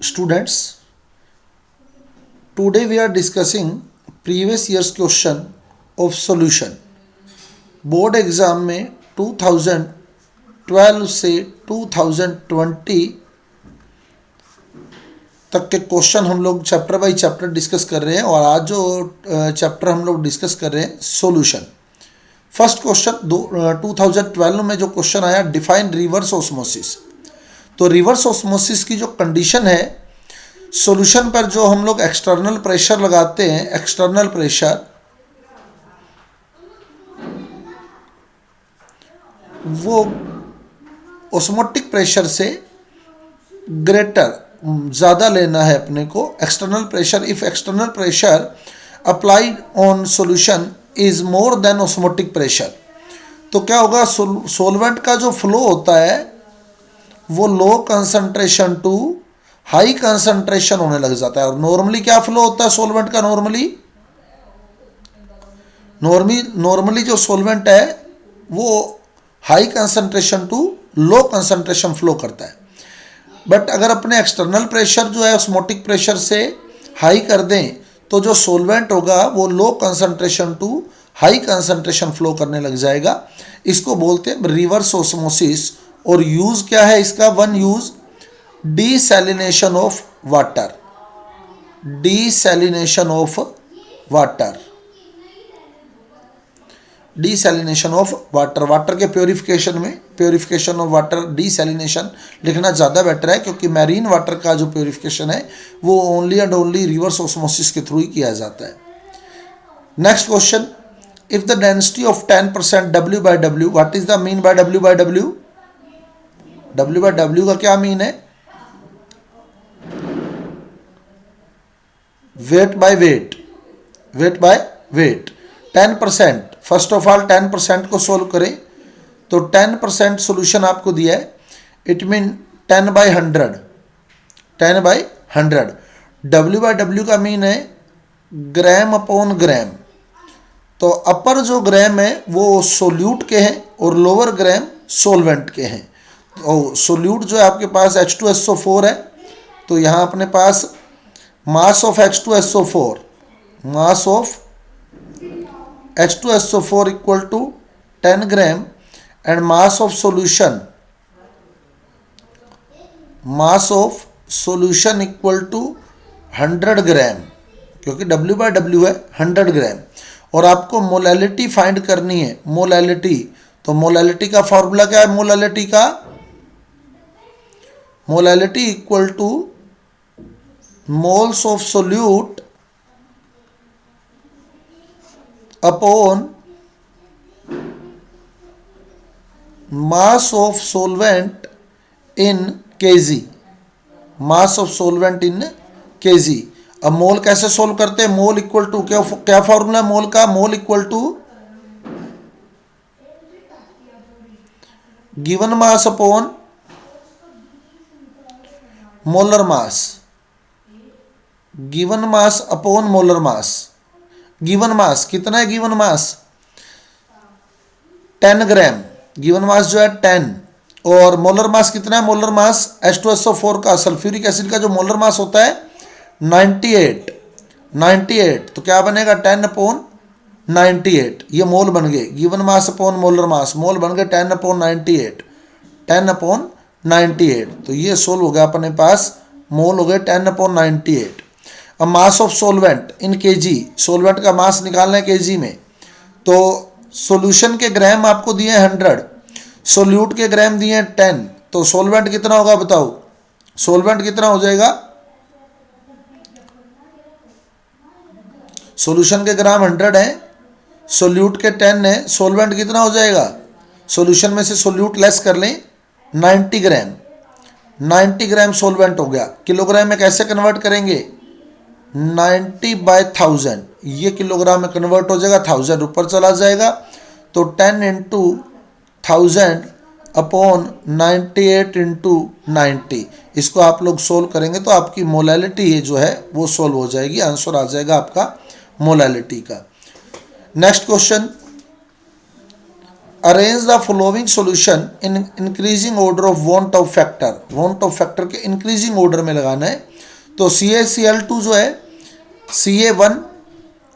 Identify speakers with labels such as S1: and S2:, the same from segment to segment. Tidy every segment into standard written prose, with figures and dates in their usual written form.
S1: Students, today we are discussing previous year's question of solution. Board exam में 2012 से 2020 तक के क्वेश्चन हम लोग चैप्टर बाई चैप्टर डिस्कस कर रहे हैं और आज जो चैप्टर हम लोग डिस्कस कर रहे हैं सॉल्यूशन। फर्स्ट क्वेश्चन 2012 में जो क्वेश्चन आया, डिफाइन रिवर्स ऑस्मोसिस। तो रिवर्स ऑस्मोसिस की जो कंडीशन है, सॉल्यूशन पर जो हम लोग एक्सटर्नल प्रेशर लगाते हैं, एक्सटर्नल प्रेशर वो ऑस्मोटिक प्रेशर से ग्रेटर ज़्यादा लेना है अपने को। External pressure, if external pressure applied on solution is more than osmotic pressure, तो क्या होगा, सॉल्वेंट का जो फ्लो होता है वो low concentration to high concentration होने लग जाता है। और नॉर्मली क्या फ्लो होता है सॉल्वेंट का, नॉर्मली जो सॉल्वेंट है वो high concentration to low concentration flow करता है। बट अगर अपने एक्सटर्नल प्रेशर जो है ऑस्मोटिक प्रेशर से हाई कर दें तो जो सॉल्वेंट होगा वो low concentration to high concentration flow करने लग जाएगा। इसको बोलते हैं रिवर्स ऑस्मोसिस। और यूज़ क्या है इसका, one use desalination of water, desalination of water, desalination of water. Water के प्योरिफिकेशन में प्योरिफिकेशन ऑफ वाटर, डीसैलिनेशन लिखना ज़्यादा बेटर है क्योंकि मैरीन वाटर का जो प्योरिफिकेशन है वो only and only reverse osmosis के थ्रू ही किया जाता है। Next question, if the density of 10% W by W, what is the mean by W by W? W by W का क्या मीन है? Weight by weight, weight by weight. 10%, first of all 10% को solve करें तो 10% solution आपको दिया है, it mean 10 by 100, 10 by 100। W by W का मीन है ग्राम अपॉन ग्राम। तो अपर जो ग्राम है वो सोल्यूट के हैं और लोअर ग्राम सोलवेंट के हैं। तो सोल्यूट जो है आपके पास H2SO4 है, तो यहाँ अपने पास mass of H2SO4, mass of H2SO4 equal to 10 gram and mass of solution, mass of solution equal to 100 gram, क्योंकि W by W है 100 ग्राम। और आपको मोलैलिटी फाइंड करनी है, मोलैलिटी। तो मोलैलिटी का फॉर्मूला क्या है, मोलैलिटी का, molality equal to moles of solute upon mass of solvent in KG, mass of solvent in KG. अब मोल कैसे सोल्व करते हैं, मोल इक्वल टू क्या फॉर्मूला है मोल का, mole equal to given mass upon molar mass, given mass upon molar mass. Given mass कितना है, given mass 10 ग्राम, given mass जो है 10। और मोलर मास कितना है, मोलर मास H2SO4 का, सल्फ्यूरिक एसिड का जो मोलर मास होता है 98। तो क्या बनेगा 10/98, ये मोल बन गए। Given mass upon molar mass, mole बन गए 10/98, 10/98। तो ये सोल्व हो गया अपने पास, मोल हो गए 10/98। अब मास of solvent in KG, solvent का मास निकालना है केजी में। तो सॉल्यूशन के ग्राम आपको दिए 100, सोल्यूट के ग्राम दिए 10, तो सोलवेंट कितना होगा बताओ, सोलवेंट कितना हो जाएगा, सॉल्यूशन के ग्राम 100 है, सोल्यूट के 10 है, सोलवेंट कितना हो जाएगा, सॉल्यूशन में से सोल्यूट लेस कर लें 90 ग्राम, 90 ग्राम सोलवेंट हो गया। किलोग्राम में कैसे कन्वर्ट करेंगे, 90/1000, ये किलोग्राम में कन्वर्ट हो जाएगा, 1000 ऊपर चला जाएगा। तो 10 × 1000 अपॉन 98 × 90, इसको आप लोग सोल्व करेंगे तो आपकी मोलैलिटी ये जो है वो सोल्व हो जाएगी, आंसर आ जाएगा आपका मोलैलिटी का। Next question, arrange the following solution in increasing order of want of factor. Want of factor के इंक्रीजिंग ऑर्डर में लगाना है। तो CaCl2 जो है Ca1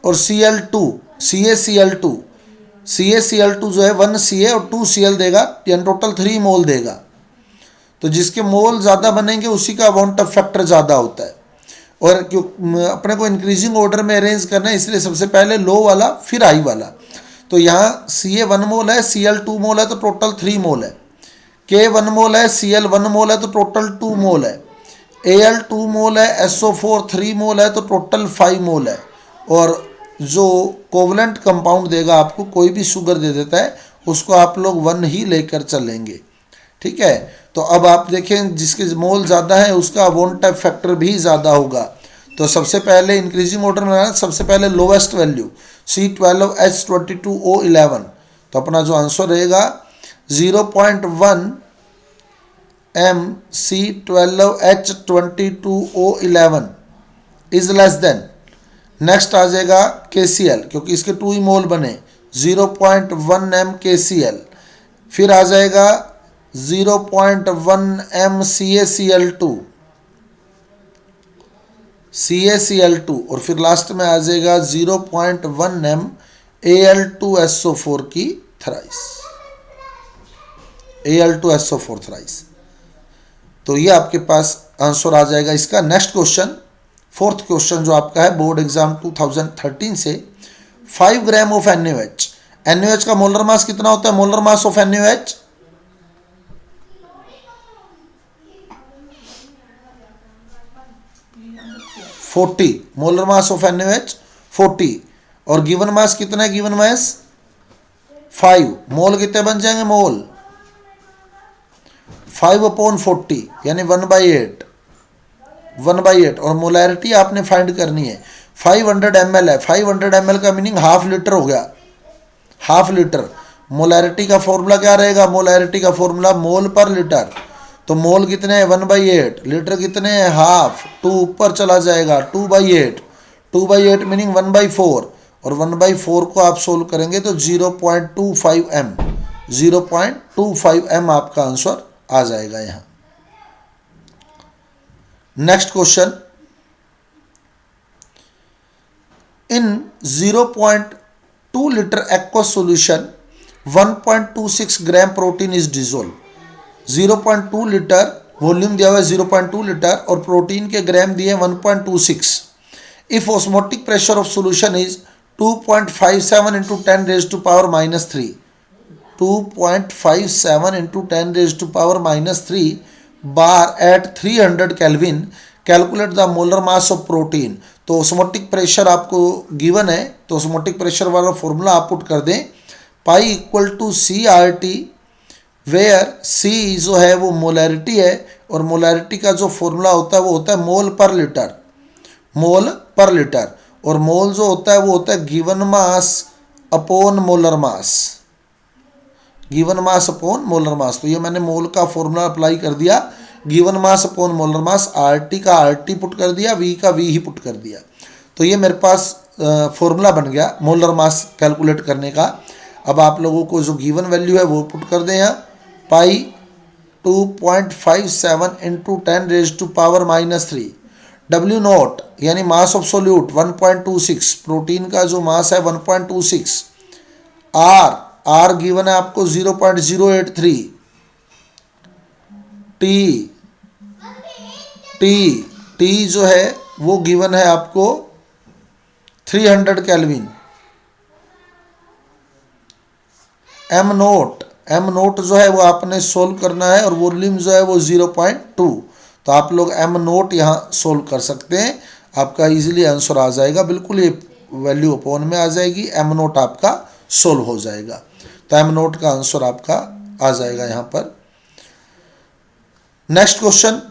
S1: और Cl2 CaCl2 जो है 1 Ca और 2 Cl देगा, यानी टोटल 3 मोल देगा। तो जिसके मोल ज़्यादा बनेंगे उसी का अमाउंट ऑफ फैक्टर ज़्यादा होता है। और क्यों अपने को इंक्रीजिंग ऑर्डर में अरेंज करना है, इसलिए सबसे पहले लो वाला फिर हाई वाला। तो यहाँ Ca 1 मोल है, Cl2 मोल है तो टोटल 3 मोल है, K 1 मोल है, Cl 1 मोल है तो टोटल 2 मोल है, Al 2 मोल है, SO4 3 मोल है तो टोटल 5 मोल है। और जो कोवलेंट कंपाउंड देगा आपको, कोई भी शुगर दे देता है उसको आप लोग 1 ही लेकर चलेंगे, ठीक है। तो अब आप देखें जिसके मोल ज़्यादा है उसका अमाउंट ऑफ फैक्टर भी ज़्यादा होगा। तो सबसे पहले इंक्रीजिंग ऑर्डर में सबसे पहले लोवेस्ट वैल्यू C12H22O11, तो अपना जो आंसर रहेगा 0.1 mC12H22O11 is less than. Next आ जाएगा KCl, क्योंकि इसके 2 ही मोल बने, 0.1 m KCl। फिर आ जाएगा 0.1 m CaCl2 और फिर लास्ट में आ जाएगा 0.1 m Al2SO4 की थ्राइस, Al2SO4 थ्राइस। तो ये आपके पास आंसर आ जाएगा इसका। नेक्स्ट क्वेश्चन, फोर्थ क्वेश्चन जो आपका है बोर्ड एग्जाम 2013 से, 5 ग्राम ऑफ NaOH। NaOH का मोलर मास कितना होता है? Molar mass of NaOH 40, molar mass of NaOH 40। और गिवन मास कितना है? Given mass 5। मोल कितने बन जाएंगे? मोल 5/40 यानी 1/8 और मोलैरिटी आपने फाइंड करनी है। 500 ml है, 500 ml का मीनिंग हाफ लीटर हो गया, हाफ लीटर। मोलैरिटी का फॉर्मूला क्या रहेगा? मोलैरिटी का फॉर्मूला मोल पर लीटर। तो मोल कितने हैं? 1/8, लीटर कितने हैं? हाफ, 2 ऊपर चला जाएगा, 2/8, 2/8 मीनिंग 1/4 और 1/4 को आप सोल्व करेंगे तो 0.25 m, 0.25 m आपका आंसर आ जाएगा यहाँ। Next question, in 0.2 litre aqueous solution 1.26 gram protein is dissolve. 0.2 litre volume दिया हुआ है 0.2 लीटर और प्रोटीन के ग्राम दिए 1.26। If osmotic pressure of solution is 2.57 into 10 raise to power -3, 2.57 into 10 raise to power -3 bar at 300 kelvin, calculate the molar mass of protein. तो osmotic pressure आपको given है, तो ऑस्मोटिक प्रेशर वाला formula आप put कर दें, pi equal to CRT, where C जो है वो मोलैरिटी है और मोलैरिटी का जो फॉर्मूला होता है वो होता है मोल पर लीटर, मोल पर लीटर। और मोल जो होता है वो होता है given mass upon molar mass, given mass upon molar मास। तो ये मैंने मोल का फॉर्मूला अप्लाई कर दिया, गिवन मास अपॉन मोलर मास, RT का RT पुट कर दिया, V का V ही पुट कर दिया। तो ये मेरे पास फॉर्मूला बन गया मोलर मास कैलकुलेट करने का। अब आप लोगों को जो गिवन वैल्यू है वो पुट कर दें यहाँ, pi 2.57 into 10 raise to power -3, W nought यानी मास ऑफ सोल्यूट 1.26, प्रोटीन का जो मास है 1.26, R गिवन है आपको 0.083, T जो है वो गिवन है आपको 300 केल्विन, M नोट जो है वो आपने सोल्व करना है और वॉल्यूम जो है वो 0.2। तो आप लोग M नोट यहाँ सोल्व कर सकते हैं, आपका इजीली आंसर आ जाएगा, बिल्कुल ये वैल्यू अपॉन में आ जाएगी, M नोट आपका सोल्व हो जाएगा। तो M नोट का आंसर आपका आ जाएगा यहाँ पर। Next question,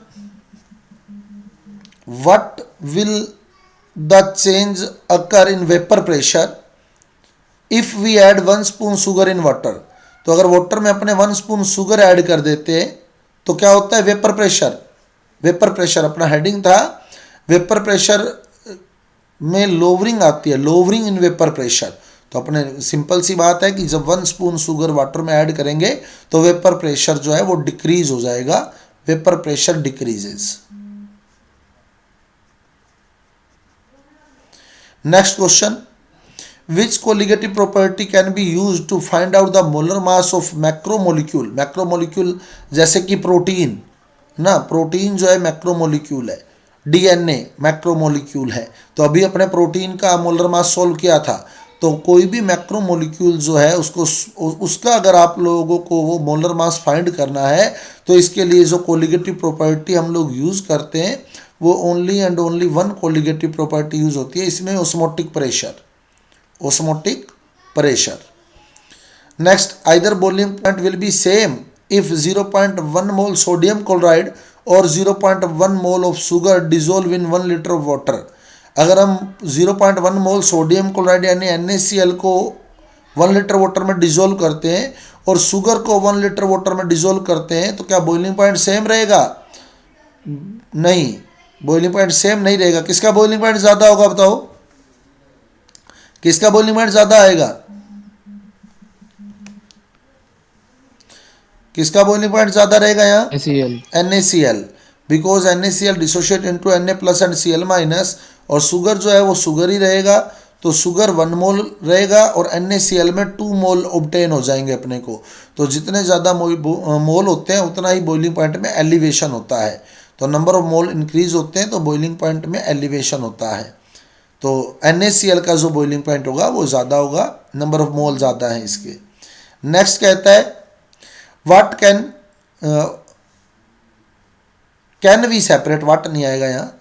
S1: what will the change occur in vapour pressure if we add 1 spoon sugar in water. तो अगर वाटर में अपने 1 स्पून शुगर ऐड कर देते हैं तो क्या होता है? वेपर प्रेशर, वेपर प्रेशर अपना हेडिंग था, वेपर प्रेशर में लोवरिंग आती है, लोवरिंग इन वेपर प्रेशर। तो अपने सिंपल सी बात है कि जब 1 स्पून शुगर वाटर में ऐड करेंगे तो वेपर प्रेशर जो है वो डिक्रीज हो जाएगा, vapour pressure decreases. Next question, which colligative property can be use to find out the molar mass of macromolecule. Macromolecule जैसे कि प्रोटीन ना, प्रोटीन जो है मैक्रोमोलिक्यूल है, डीएनए मैक्रोमोलिक्यूल है। तो अभी अपने प्रोटीन का मोलर मास सोल्व किया था, तो कोई भी मैक्रोमोलिक्यूल जो है उसको उसका अगर आप लोगों को वो मोलर मास फाइंड करना है तो इसके लिए जो कोलिगेटिव प्रॉपर्टी हम लोग यूज़ करते हैं वो only and only one colligative property use होती है, इसमें osmotic pressure. Osmotic pressure. Next, either boiling point will be same if 0.1 mole sodium chloride और 0.1 mole of sugar dissolve in 1 litre of water. अगर हम 0.1 मोल sodium chloride यानी NaCl को 1 litre water में dissolve करते हैं और शुगर को 1 लीटर वाटर में डिजोल्व करते हैं तो क्या बॉइलिंग पॉइंट सेम रहेगा? नहीं, बॉइलिंग पॉइंट सेम नहीं रहेगा। किसका बॉइलिंग पॉइंट ज़्यादा होगा बताओ? किसका बॉइलिंग पॉइंट ज़्यादा आएगा? किसका बॉइलिंग पॉइंट ज़्यादा रहेगा यहाँ? NaCl, because NaCl dissociate into Na plus and Cl minus, और शुगर जो है वो शुगर ही रहेगा, तो शुगर 1 मोल रहेगा और NaCl में 2 मोल ऑब्टेन हो जाएंगे अपने को। तो जितने ज़्यादा मोल होते हैं उतना ही बॉइलिंग पॉइंट में एलिवेशन होता है। तो नंबर ऑफ मोल इंक्रीज होते हैं तो बॉइलिंग पॉइंट में एलिवेशन होता है। तो NaCl का जो बॉइलिंग पॉइंट होगा वो ज़्यादा होगा, नंबर ऑफ मोल ज़्यादा है इसके। नेक्स्ट कहता है what can we separate, what नहीं आएगा यहाँ,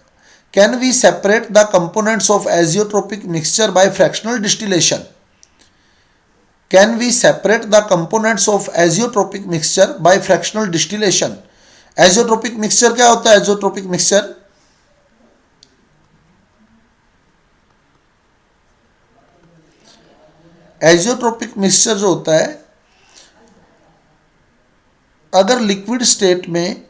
S1: can we separate the components of azeotropic mixture by fractional distillation. Can we separate the components of azeotropic mixture by fractional distillation. Azeotropic mixture क्या होता है? एजियोट्रोपिक मिक्सचर एजियोट्रोपिक मिक्सचर जो होता है, अगर लिक्विड स्टेट में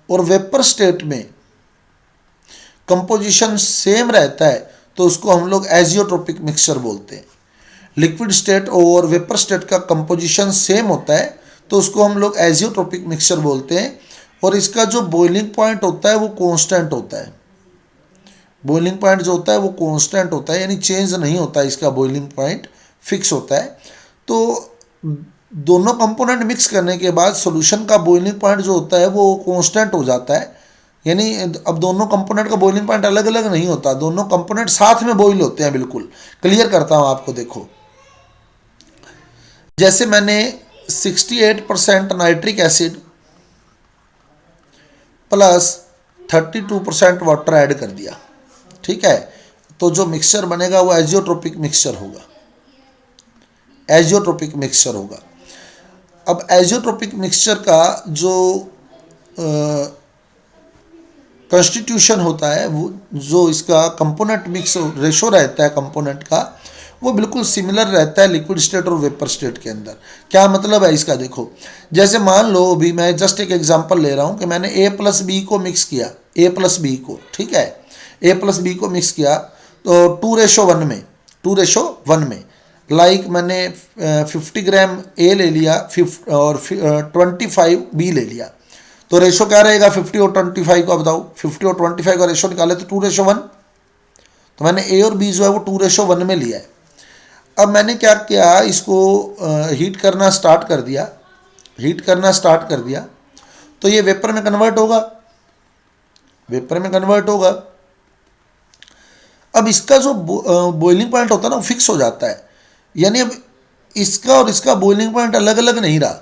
S1: और वेपर स्टेट में कंपोजिशन सेम रहता है तो उसको हम लोग एजियोट्रोपिक मिक्सचर बोलते हैं। लिक्विड स्टेट और वेपर स्टेट का कंपोजिशन सेम होता है तो उसको हम लोग एजियोट्रोपिक मिक्सचर बोलते हैं, और इसका जो बॉइलिंग पॉइंट होता है वो कांस्टेंट होता है। बॉइलिंग पॉइंट जो होता है वो कांस्टेंट होता है, यानी चेंज नहीं होता है, इसका बॉइलिंग पॉइंट फिक्स होता है। तो दोनों कंपोनेंट मिक्स करने के बाद सॉल्यूशन का बॉइलिंग पॉइंट जो होता है वो कांस्टेंट हो जाता है, यानी अब दोनों कंपोनेंट का बॉइलिंग पॉइंट अलग अलग नहीं होता, दोनों कंपोनेंट साथ में बॉइल होते हैं। बिल्कुल क्लियर करता हूं आपको, देखो जैसे मैंने 68% nitric acid plus 32% water add कर दिया, ठीक है, तो जो मिक्सचर बनेगा वो एजियोट्रोपिक मिक्सचर होगा, एजियोट्रोपिक मिक्सचर होगा। अब एजियोट्रोपिक मिक्सचर का जो कॉन्स्टिट्यूशन होता है, वो जो इसका कंपोनेंट मिक्स रेशो रहता है कंपोनेंट का, वो बिल्कुल सिमिलर रहता है लिक्विड स्टेट और वेपर स्टेट के अंदर। क्या मतलब है इसका? देखो जैसे मान लो अभी मैं जस्ट एक एग्जांपल ले रहा हूँ कि मैंने A प्लस बी को मिक्स किया, A प्लस बी को, ठीक है, A प्लस बी को मिक्स किया तो 2:1 में लाइक मैंने 50 ग्राम A ले लिया और 25 B ले लिया, तो रेशो क्या रहेगा 50 और 25 का? बताओ 50 और 25 का रेशो निकाले तो 2:1, तो मैंने A और B जो है वो 2:1 में लिया है। अब मैंने क्या किया, इसको हीट करना स्टार्ट कर दिया, तो ये वेपर में कन्वर्ट होगा, वेपर में कन्वर्ट होगा। अब इसका जो बॉइलिंग पॉइंट होता है ना वो फिक्स हो जाता है, यानी अब इसका और इसका बॉइलिंग पॉइंट अलग अलग नहीं रहा।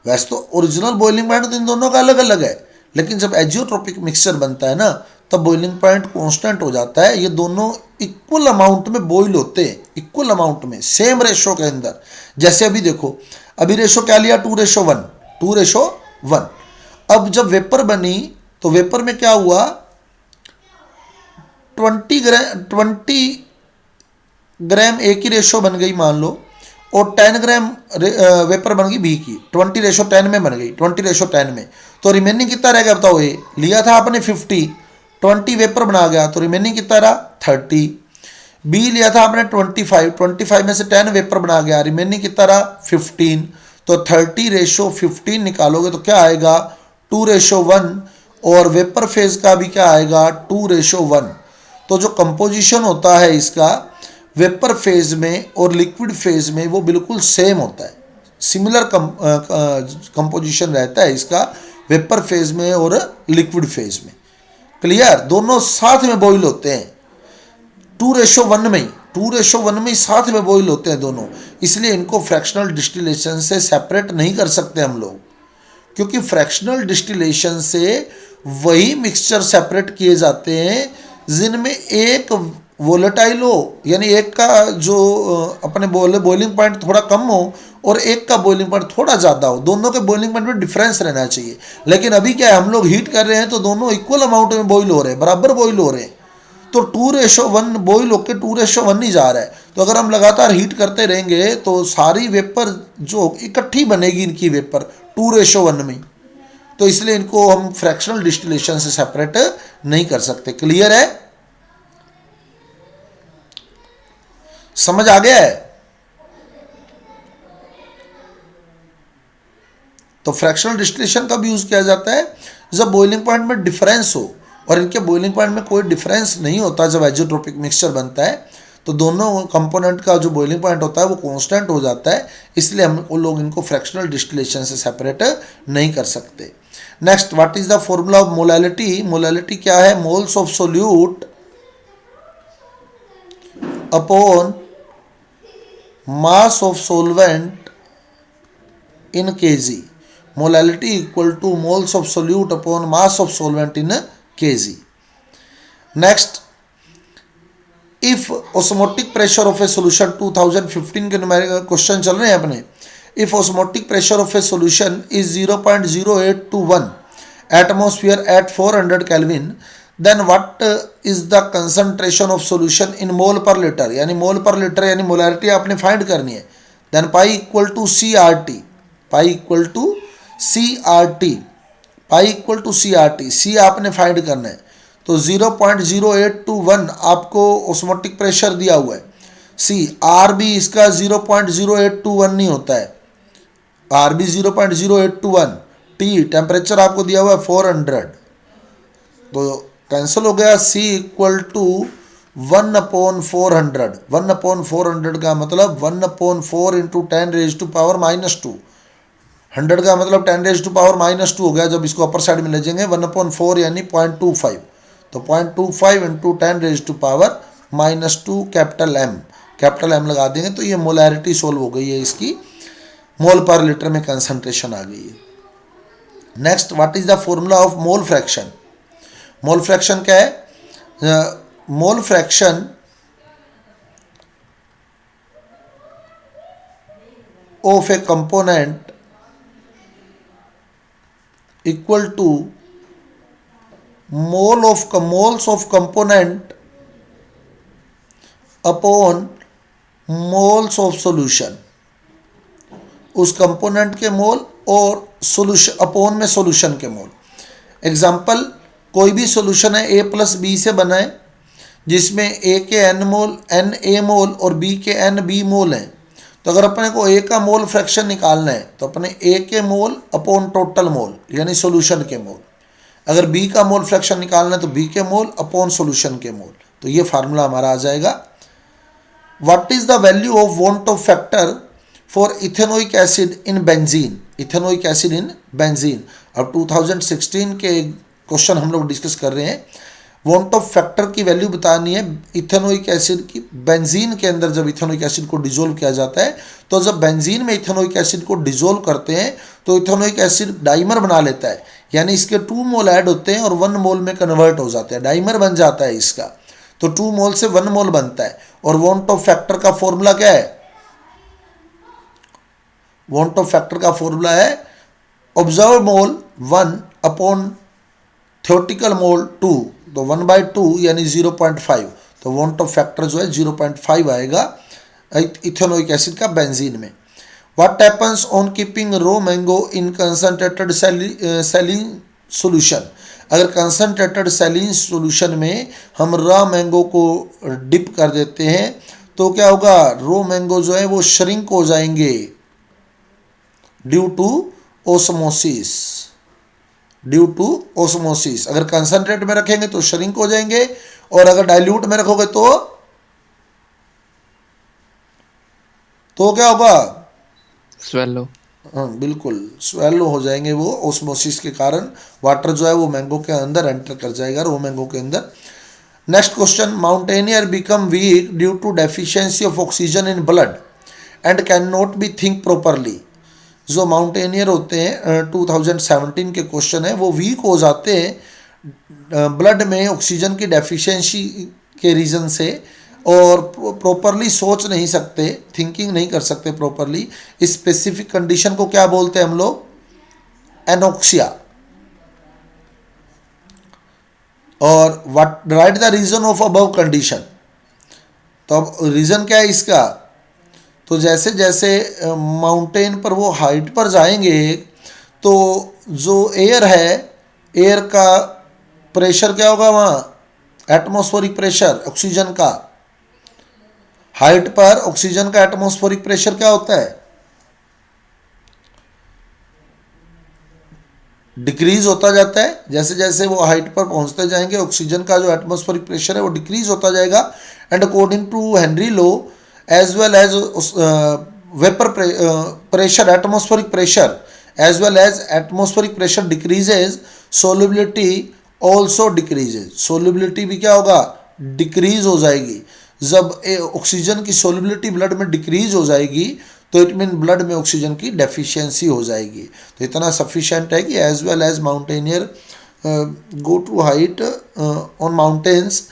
S1: वैसे तो ओरिजिनल बॉइलिंग पॉइंट तो इन दोनों का अलग अलग है, लेकिन जब एजियोट्रोपिक मिक्सचर बनता है ना तब बॉइलिंग पॉइंट कांस्टेंट हो जाता है। ये दोनों इक्वल अमाउंट में बॉइल होते हैं, इक्वल अमाउंट में, सेम रेशो के अंदर। जैसे अभी देखो, अभी रेशो क्या लिया 2:1। अब जब वेपर बनी तो वेपर में क्या हुआ, 20 ग्राम A की रेशो बन गई मान लो, और 10 ग्राम वेपर बन गई B की, 20:10 में बन गई, 20:10 में। तो रिमेनिंग कितना रह गया बताओ? A लिया था आपने 50, 20 वेपर बना गया, तो रिमेनिंग कितना रहा 30। B लिया था आपने 25 में से 10 वेपर बना गया, रिमेनिंग कितना रहा 15। तो 30:15 निकालोगे तो क्या आएगा 2:1, और वेपर फेज का भी क्या आएगा 2:1। तो जो कंपोजिशन होता है इसका वेपर फेज में और लिक्विड फेज में वो बिल्कुल सेम होता है, सिमिलर कंपोजिशन रहता है इसका वेपर फेज में और लिक्विड फेज में। क्लियर, दोनों साथ में बॉईल होते हैं 2:1 में, 2:1 में साथ में बॉईल होते हैं दोनों, इसलिए इनको फ्रैक्शनल डिस्टिलेशन से सेपरेट नहीं कर सकते हम लोग, क्योंकि फ्रैक्शनल डिस्टिलेशन से वही मिक्सचर सेपरेट किए जाते हैं जिनमें एक वोलेटाइल हो, यानी एक का जो अपने बॉइलिंग पॉइंट थोड़ा कम हो और एक का बॉइलिंग पॉइंट थोड़ा ज़्यादा हो, दोनों के बॉइलिंग पॉइंट में डिफरेंस रहना चाहिए। लेकिन अभी क्या है, हम लोग हीट कर रहे हैं तो दोनों इक्वल अमाउंट में बॉईल हो रहे हैं, बराबर बॉईल हो रहे हैं, तो 2:1 बॉईल होकर 2:1 ही जा रहा है। तो अगर हम लगातार हीट करते रहेंगे तो सारी वेपर जो इकट्ठी बनेगी इनकी वेपर 2:1 में, तो इसलिए इनको हम फ्रैक्शनल डिस्टिलेशन से सेपरेट नहीं कर सकते। क्लियर है, समझ आ गया है? तो फ्रैक्शनल डिस्टिलेशन कब यूज किया जाता है, जब बॉइलिंग पॉइंट में डिफरेंस हो, और इनके बॉइलिंग पॉइंट में कोई डिफरेंस नहीं होता। जब आइसोट्रोपिक मिक्सचर बनता है तो दोनों कंपोनेंट का जो बॉइलिंग पॉइंट होता है वो कांस्टेंट हो जाता है, इसलिए हम लोग इनको फ्रैक्शनल डिस्टिलेशन से सेपरेट नहीं कर सकते। Next, what is the formula of molality? Molality क्या है? Moles of solute upon mass of solvent in kg. Molality equal to moles of solute upon mass of solvent in kg. Next, if osmotic pressure of a solution 2015 के question चल रहे हैं अपने। If osmotic pressure of a solution is 0.08 to 1 atmosphere at 400 kelvin, then what is the concentration of solution in मोल पर litre, यानी मोल पर litre यानी molarity आपने फाइंड करनी है। Then pi equal to CRT, pi equal to CRT, pi equal to CRT, C आपने find करना है। तो 0.08 to 1 आपको ऑस्मोटिक प्रेशर दिया हुआ है। सी आर भी इसका 0.08 to 1 नहीं होता है, आर भी 0.08 to 1। टी टेम्परेचर आपको दिया हुआ है 400, तो कैंसिल हो गया। सी इक्वल टू 1/400, 1/400 का मतलब 1/4 इंटू 10⁻⁻², 100 का मतलब 10⁻⁻² हो गया। जब इसको अपर साइड में ले जाएंगे 1/4 यानी 0.25, तो 0.25 इंटू 10⁻⁻² कैपिटल एम लगा देंगे तो ये मोलैरिटी सोल्व हो गई है, इसकी मोल पर लीटर में कंसंट्रेशन आ गई है। Next, what is the formula of mole fraction? Mole fraction क्या है? Mole fraction of A component equal to moles of component upon moles of solution. उस कंपोनेंट के मोल और सॉल्यूशन अपॉन में सॉल्यूशन के मोल। एग्जांपल, कोई भी सॉल्यूशन है A + B से बना है, जिसमें A के N मोल N A मोल और B के N B मोल हैं। तो अगर अपने को A का मोल फ्रैक्शन निकालना है तो अपने A के मोल अपॉन टोटल मोल यानी सॉल्यूशन के मोल। अगर B का मोल फ्रैक्शन निकालना है तो B के मोल अपॉन सॉल्यूशन के मोल। तो ये फार्मूला हमारा आ जाएगा। What is the value of want of factor for ethanoic acid in benzene? Ethanoic acid in benzene. अब 2016 के क्वेश्चन हम लोग डिस्कस कर रहे हैं। वॉन्ट ऑफ फैक्टर की वैल्यू बतानी है इथेनोइक एसिड की। बेंजीन के अंदर जब इथेनोइक एसिड को डिजोल्व किया जाता है, तो जब बेंजीन में इथेनोइक एसिड को डिजोल्व करते हैं तो इथेनोइक एसिड डाइमर बना लेता है, यानी इसके 2 मोल ऐड होते हैं और 1 मोल में कन्वर्ट हो जाते हैं, डाइमर बन जाता है इसका। तो 2 मोल से 1 मोल बनता है। और वॉन्ट ऑफ फैक्टर का फॉर्मूला क्या है? वॉन्ट ऑफ फैक्टर का फॉर्मूला है ऑब्जर्व मोल 1 अपॉन थ्योरेटिकल मोल 2, तो 1/2 यानी 0.5। तो वॉन्ट ऑफ फैक्टर जो है 0.5 आएगा इथेनोइक एसिड का बेंजीन में। What happens on keeping raw mango in concentrated saline solution? अगर कंसंट्रेटेड सैलिन सॉल्यूशन में हम रॉ मैंगो को डिप कर देते हैं तो क्या होगा? रो मैंगो जो है वो श्रिंक हो जाएंगे due to osmosis, due to osmosis. अगर कंसंट्रेट में रखेंगे तो श्रिंक हो जाएंगे, और अगर डाइल्यूट में रखोगे तो क्या होगा?
S2: स्वेलो।
S1: हाँ बिल्कुल, स्वेलो हो जाएंगे वो ओस्मोसिस के कारण। वाटर जो है वो मैंगो के अंदर एंटर कर जाएगा, रो मैंगो के अंदर। Next question, mountaineer become weak due to deficiency of oxygen in blood and can not be think properly. जो माउंटेनियर होते हैं 2017 के क्वेश्चन है, वो वीक हो जाते हैं ब्लड में ऑक्सीजन की डेफिशिएंसी के रीज़न से, और प्रॉपरली सोच नहीं सकते, थिंकिंग नहीं कर सकते प्रॉपरली। इस स्पेसिफिक कंडीशन को क्या बोलते हैं हम लोग? एनोक्सिया। और what right the reason of above condition. तो अब रीज़न क्या है इसका? तो जैसे जैसे माउंटेन पर वो हाइट पर जाएंगे तो जो एयर है, एयर का प्रेशर क्या होगा वहाँ? एटमॉस्फेरिक प्रेशर ऑक्सीजन का। हाइट पर ऑक्सीजन का एटमॉस्फेरिक प्रेशर क्या होता है? डिक्रीज होता जाता है। जैसे जैसे वो हाइट पर पहुंचते जाएंगे ऑक्सीजन का जो एटमॉस्फेरिक प्रेशर है वो डिक्रीज होता जाएगा। And according to Henry law as well as vapour pressure, atmospheric pressure as well as atmospheric pressure decreases, solubility also decreases. Solubility भी क्या होगा? डिक्रीज हो जाएगी। जब ऑक्सीजन की सोल्युबिलिटी ब्लड में डिक्रीज हो जाएगी तो इट मीन ब्लड में ऑक्सीजन की डेफिशिएंसी हो जाएगी। तो इतना सफिशिएंट है कि as well as mountaineer go to height on mountains,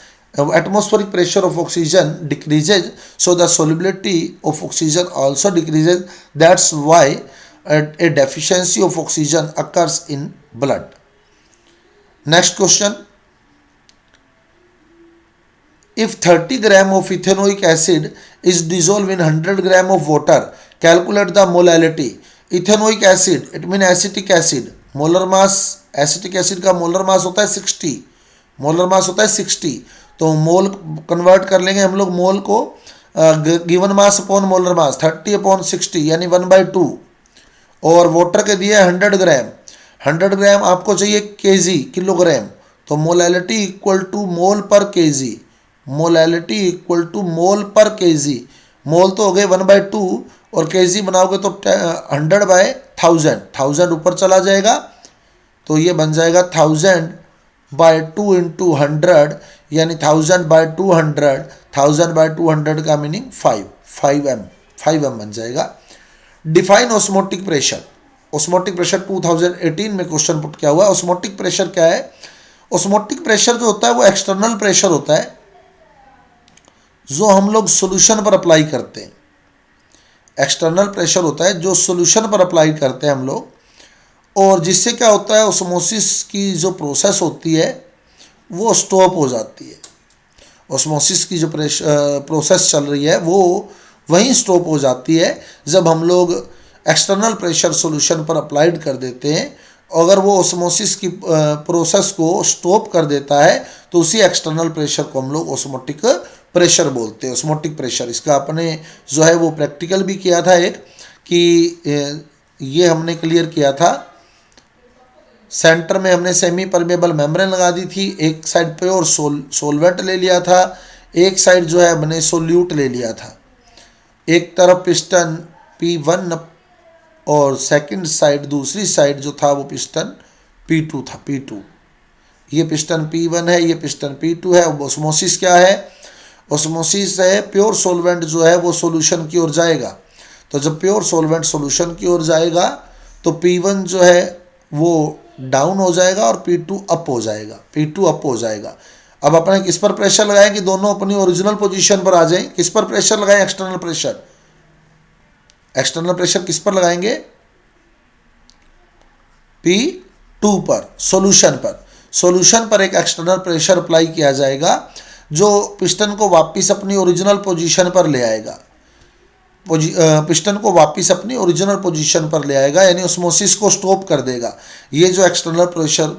S1: atmospheric pressure of oxygen decreases, so the solubility of oxygen also decreases. That's why a deficiency of oxygen occurs in blood. Next question, if 30 gram of ethanoic acid is dissolved in 100 gram of water, calculate the molality. ethanoic acid it mean acetic acid, molar mass, acetic acid का molar mass होता है 60, molar mass होता है 60। तो मोल convert कर लेंगे हम लोग मोल को, गिवन मास अपॉन मोलर मास 30/60 यानी 1/2। और वाटर के दिए 100 ग्राम, 100 ग्राम आपको चाहिए केजी, किलोग्राम। तो मोलैलिटी इक्वल टू मोल पर केजी, मोलैलिटी इक्वल टू मोल पर केजी। मोल तो हो गए 1/2 और केजी बनाओगे तो 100/1000, 1000 ऊपर चला जाएगा तो ये बन जाएगा 1000/2 इंटू 100 यानी 1000/200, 1000/200 का मीनिंग 5m बन जाएगा। Define osmotic pressure. Osmotic pressure 2018 में क्वेश्चन पुट किया हुआ है। ऑस्मोटिक प्रेशर क्या है? ऑस्मोटिक प्रेशर जो होता है वो एक्सटर्नल प्रेशर होता है जो हम लोग सॉल्यूशन पर अप्लाई करते हैं। एक्सटर्नल प्रेशर होता है जो सॉल्यूशन पर अप्लाई करते हैं हम लोग, और जिससे क्या होता है ऑस्मोसिस की जो प्रोसेस होती है वो स्टॉप हो जाती है। ऑस्मोसिस की जो प्रोसेस चल रही है वो वहीं स्टॉप हो जाती है जब हम लोग एक्सटर्नल प्रेशर सॉल्यूशन पर अप्लाइड कर देते हैं। अगर वो ऑस्मोसिस की प्रोसेस को स्टॉप कर देता है तो उसी एक्सटर्नल प्रेशर को हम लोग ऑस्मोटिक प्रेशर बोलते हैं। ऑस्मोटिक प्रेशर इसका अपने जो है वो प्रैक्टिकल भी किया था एक, कि ये हमने क्लियर किया था। सेंटर में हमने सेमी परमेबल मेम्ब्रेन लगा दी थी, एक साइड पे और सोलवेंट ले लिया था, एक साइड जो है हमने सोल्यूट ले लिया था। एक तरफ पिस्टन P1 और सेकंड साइड, दूसरी साइड जो था वो पिस्टन P2 था, P2। ये पिस्टन P1 है, ये पिस्टन P2 है। ऑस्मोसिस क्या है? ऑस्मोसिस है प्योर सोलवेंट जो है वो सॉल्यूशन की ओर जाएगा। तो जब प्योर सोलवेंट सॉल्यूशन की ओर जाएगा तो P1 जो है वो डाउन हो जाएगा और P2 अप हो जाएगा, P2 अप हो जाएगा। अब अपने किस पर प्रेशर लगाएं कि दोनों अपनी ओरिजिनल पोजीशन पर आ जाएं? किस पर प्रेशर लगाएं? External pressure. एक्सटर्नल प्रेशर किस पर लगाएंगे? P2 पर, सॉल्यूशन पर। सॉल्यूशन पर एक एक्सटर्नल प्रेशर अप्लाई किया जाएगा जो पिस्टन को वापस अपनी ओरिजिनल पोजीशन पर ले आएगा, पिस्टन को वापस अपनी ओरिजिनल पोजीशन पर ले आएगा, यानी ऑस्मोसिस को स्टॉप कर देगा। ये जो एक्सटर्नल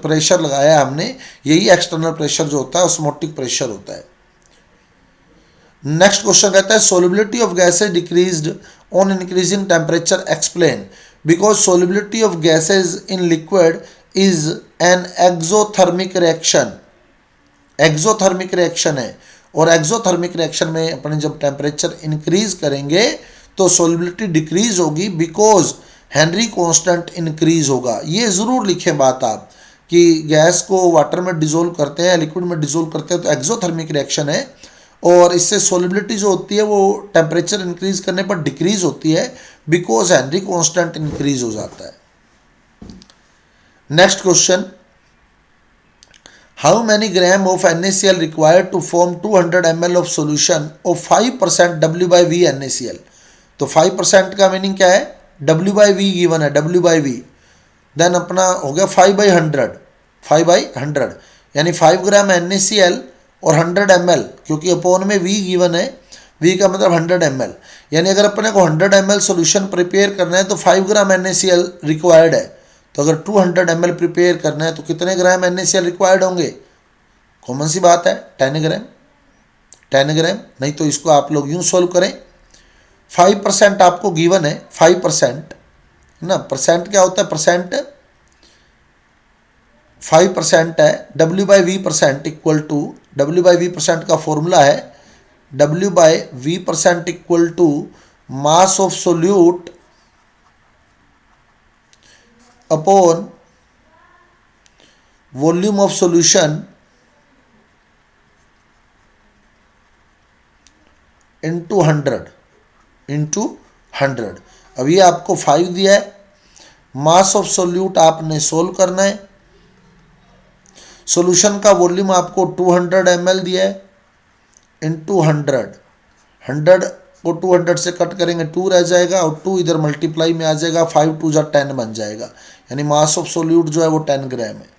S1: प्रेशर लगाया हमने, यही एक्सटर्नल प्रेशर जो होता है ऑस्मोटिक प्रेशर होता है। नेक्स्ट क्वेश्चन कहता है solubility of gases decreased on increasing temperature, explain. Because solubility of gases in liquid is an exothermic reaction, exothermic reaction है, और एक्सोथर्मिक रिएक्शन में अपने जब टेम्परेचर इंक्रीज करेंगे तो सोलिबिलिटी डिक्रीज होगी बिकॉज हेनरी कांस्टेंट इंक्रीज होगा। ये ज़रूर लिखें बात आप कि गैस को वाटर में डिजोल्व करते हैं, लिक्विड में डिजोल्व करते हैं तो एक्सोथर्मिक रिएक्शन है, और इससे सोलिबिलिटी जो होती है वो टेम्परेचर इंक्रीज करने पर डिक्रीज होती है बिकॉज हेनरी कांस्टेंट इंक्रीज हो जाता है। Next question, how many gram of NaCl required to form 200 ml of solution of 5% W/V NaCl। तो 5% का मीनिंग क्या है, W/V गिवन है, W/V, देन अपना हो गया 5/100, 5/100 यानी 5 ग्राम NaCl और 100 ml, क्योंकि अपोन में V गिवन है, V का मतलब 100 ml, यानी अगर अपने को 100 ml सोल्यूशन प्रिपेयर करना है तो 5 ग्राम NaCl रिक्वायर्ड है। तो अगर 200 ml प्रिपेयर करना है तो कितने ग्राम NaCl रिक्वायर्ड होंगे, कॉमन सी बात है 10 ग्राम, 10 ग्राम। नहीं तो इसको आप लोग यूँ सोल्व करें, 5% आपको गिवन है, 5% ना, परसेंट क्या होता है, परसेंट 5% है, W/V percent equal to, W/V percent का फॉर्मूला है W/V percent equal to mass of solute upon volume of solution into 100। अब ये आपको 5 दिया है, मास ऑफ सोल्यूट आपने सोल्व करना है, सॉल्यूशन का वॉल्यूम आपको 200 ml दिया है, इंटू 100 को 200 से कट करेंगे 2 रह जाएगा, और 2 इधर मल्टीप्लाई में आ जाएगा, 5 2 जा 10 बन जाएगा, यानी मास ऑफ सोल्यूट जो है वो 10 ग्राम है,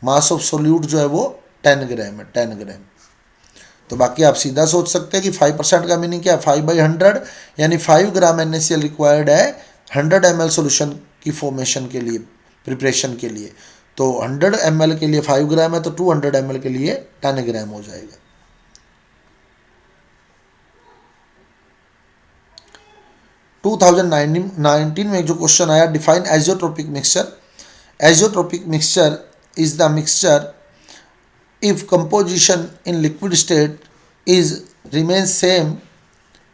S1: मास ऑफ सोल्यूट जो है वो 10 ग्राम है, 10 ग्राम। तो बाकी आप सीधा सोच सकते हैं कि 5% का मीनिंग क्या है, 5/100 यानी 5 ग्राम NaCl रिक्वायर्ड है 100 ml सोल्यूशन की फॉर्मेशन के लिए, प्रिपरेशन के लिए। तो 100 ml के लिए 5 ग्राम है, तो 200 ml के लिए 10 ग्राम हो जाएगा। टू 2019 में जो क्वेश्चन आया, define azeotropic mixture. Azeotropic mixture is the mixture if composition in liquid state is remains same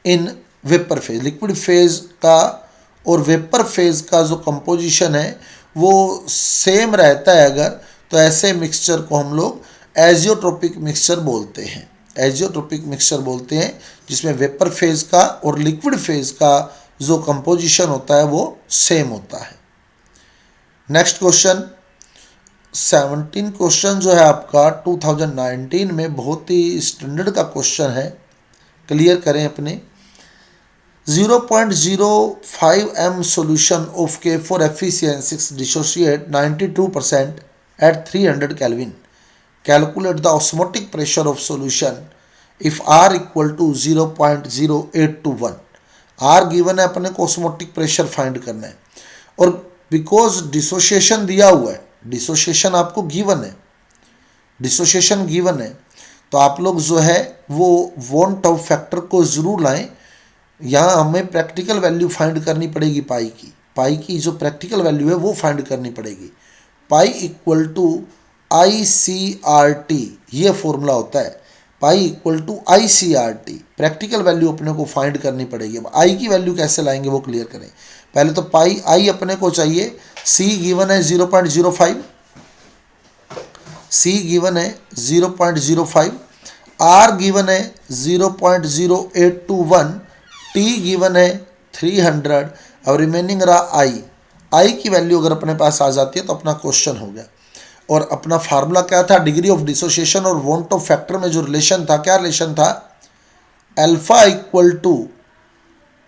S1: in vapor phase। Liquid phase का और वेपर फेज का जो कंपोजिशन है वो सेम रहता है अगर, तो ऐसे मिक्सचर को हम लोग एजियोट्रोपिक मिक्सचर बोलते हैं, एजियोट्रोपिक मिक्सचर बोलते हैं जिसमें वेपर फेज का और लिक्विड फेज का जो कंपोजिशन होता है वो सेम होता है। नेक्स्ट क्वेश्चन 17 क्वेश्चन जो है आपका 2019 में बहुत ही स्टैंडर्ड का क्वेश्चन है, क्लियर करें अपने। 0.05 m solution of K4Fe6 dissociate 92% at 300 Kelvin. Calculate the osmotic pressure of solution if R equal to 0.08 to 1। R given है, अपने को osmotic pressure फाइंड करना है, और बिकॉज डिसोसिएशन दिया हुआ है, डिसोसिएशन आपको गिवन है, डिसोसिएशन गिवन है, तो आप लोग जो है वो वॉन टाउ फैक्टर को ज़रूर लाएं। यहाँ हमें प्रैक्टिकल वैल्यू फाइंड करनी पड़ेगी, पाई की जो प्रैक्टिकल वैल्यू है वो फाइंड करनी पड़ेगी। पाई इक्वल टू ICRT, ये फॉर्मूला होता है, pi equal to ICRT। Practical value अपने को फाइंड करनी पड़ेगी। अब आई की वैल्यू कैसे लाएंगे वो क्लियर करें। पहले तो पाई आई अपने को चाहिए, सी गिवन है 0.05, सी गिवन है 0.05, आर गिवन है 0.0821, टी गिवन है 300, और रिमेनिंग रहा आई की वैल्यू अगर अपने पास आ जाती है तो अपना क्वेश्चन हो गया। और अपना फार्मूला क्या था, डिग्री ऑफ डिसोसिएशन और वॉन्ट ऑफ फैक्टर में जो रिलेशन था, क्या रिलेशन था, alpha equal to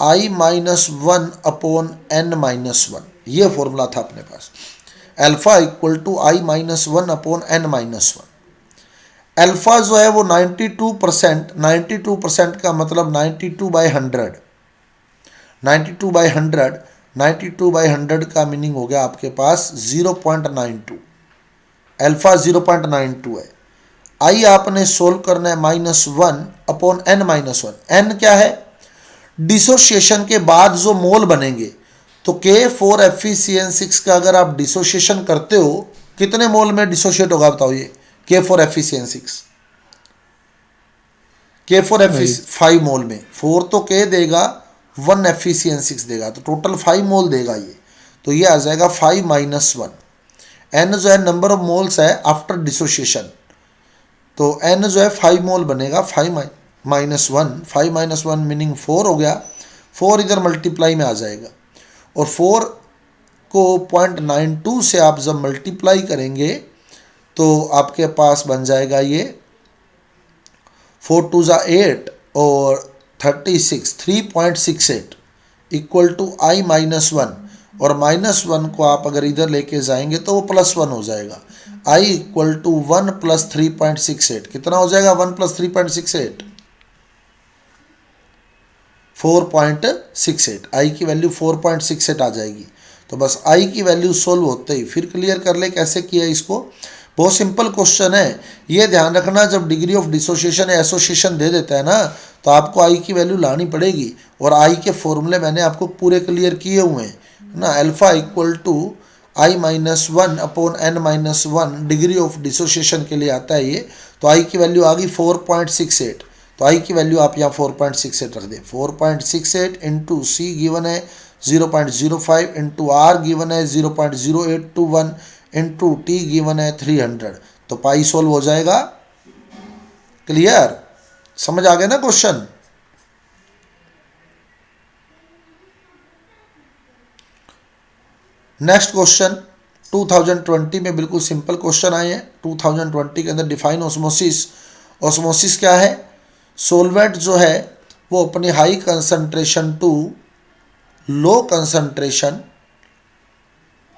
S1: I-1 upon N-1, ये फॉर्मूला था अपने पास। Alpha equal to I-1 upon N-1। Alpha जो है वो 92%, 92% का मतलब 92/100, 92/100, 92/100 का मीनिंग हो गया आपके पास 0.92, अल्फा 0.92 है। आई आपने सोल्व करना है -1 अपॉन N-1। N क्या है, डिसोसिएशन के बाद जो मोल बनेंगे, तो K4FeCN6 का अगर आप डिसोसिएशन करते हो, कितने मोल में डिसोशिएट होगा बताओ ये K4FeCN6? K4Fe 5 मोल में, 4 तो K देगा, 1 FeCN6 देगा, तो टोटल 5 मोल देगा ये। तो ये आ जाएगा 5 माइनस 1। N जो है नंबर ऑफ मोल्स है आफ्टर डिसोसिएशन, तो N जो है 5 मोल बनेगा, 5 माइनस 1, 5 माइनस 1 मीनिंग 4 हो गया। 4 इधर मल्टीप्लाई में आ जाएगा, और 4 को 0.92 से आप जब मल्टीप्लाई करेंगे तो आपके पास बन जाएगा ये 4 2 ज़ा 8 और 36, 3.68 इक्वल टू I माइनस 1, और माइनस 1 को आप अगर इधर लेके जाएंगे तो वो प्लस 1 हो जाएगा। I इक्वल टू 1 प्लस 3.68 कितना हो जाएगा? 1 प्लस 3.68 4.68। I की वैल्यू 4.68 आ जाएगी। तो बस I की वैल्यू सोल्व होते ही फिर क्लियर कर ले कैसे किया इसको। बहुत सिंपल क्वेश्चन है, ये ध्यान रखना, जब डिग्री ऑफ डिसोसिएशन या एसोसिएशन दे देता है ना, तो आपको I की वैल्यू लानी पड़ेगी, और I के फॉर्मूले मैंने आपको पूरे क्लियर किए हुए हैं ना। Alpha equal to I minus 1 अपॉन N minus 1 degree of dissociation के लिए आता है ये। तो I की वैल्यू आ गई 4.68, तो I की वैल्यू आप यहाँ 4.68 रख दें। 4.68 इंटू C गिवन है 0.05, इंटू R गिवन है 0.0821, इंटू T गिवन है 300, तो पाई सोल्व हो जाएगा। क्लियर? समझ आ गया ना क्वेश्चन? नेक्स्ट क्वेश्चन 2020 में बिल्कुल सिंपल क्वेश्चन आए हैं। 2020 के अंदर डिफाइन ऑस्मोसिस। ऑस्मोसिस क्या है? सोलवेंट जो है वो अपनी high concentration to low concentration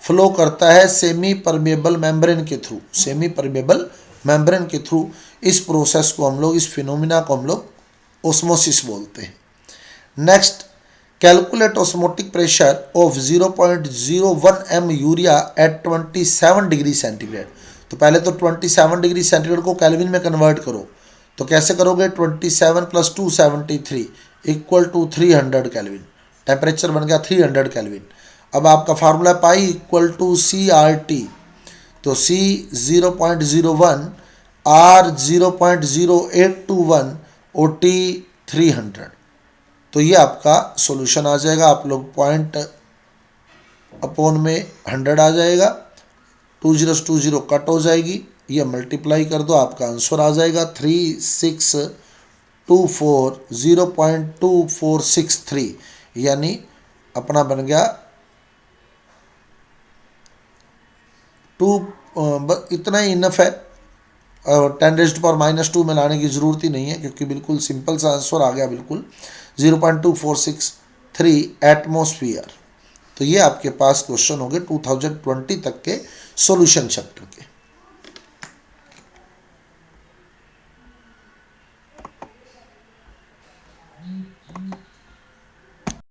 S1: flow करता है सेमी परमेबल मेम्ब्रेन के थ्रू। सेमी परमेबल मेम्ब्रेन के थ्रू इस प्रोसेस को हम लोग, इस फिनोमिना को हम लोग ऑस्मोसिस बोलते हैं। Next, calculate osmotic pressure of 0.01 m urea at 27 degree centigrade. तो पहले तो 27 डिग्री सेंटीग्रेड को केल्विन में कन्वर्ट करो। तो कैसे करोगे? 27 plus 273 equal to 300 kelvin. Temperature बन गया 300 केल्विन। अब आपका formula pi equal to CRT, तो C 0.01, R 0.0821 और T 300। तो ये आपका सॉल्यूशन आ जाएगा। आप लोग पॉइंट अपॉन में 100 आ जाएगा, 20 से 20 कट हो जाएगी, ये मल्टीप्लाई कर दो, आपका आंसर आ जाएगा 3624 0.2463, यानी अपना बन गया 2। इतना ही इनफ है, 10⁻⁻² में लाने की ज़रूरत ही नहीं है, क्योंकि बिल्कुल सिंपल सा आंसर आ गया, बिल्कुल 0.2463 एटमॉस्फेयर। तो ये आपके पास क्वेश्चन हो गए 2020 तक के सॉल्यूशन चैप्टर के।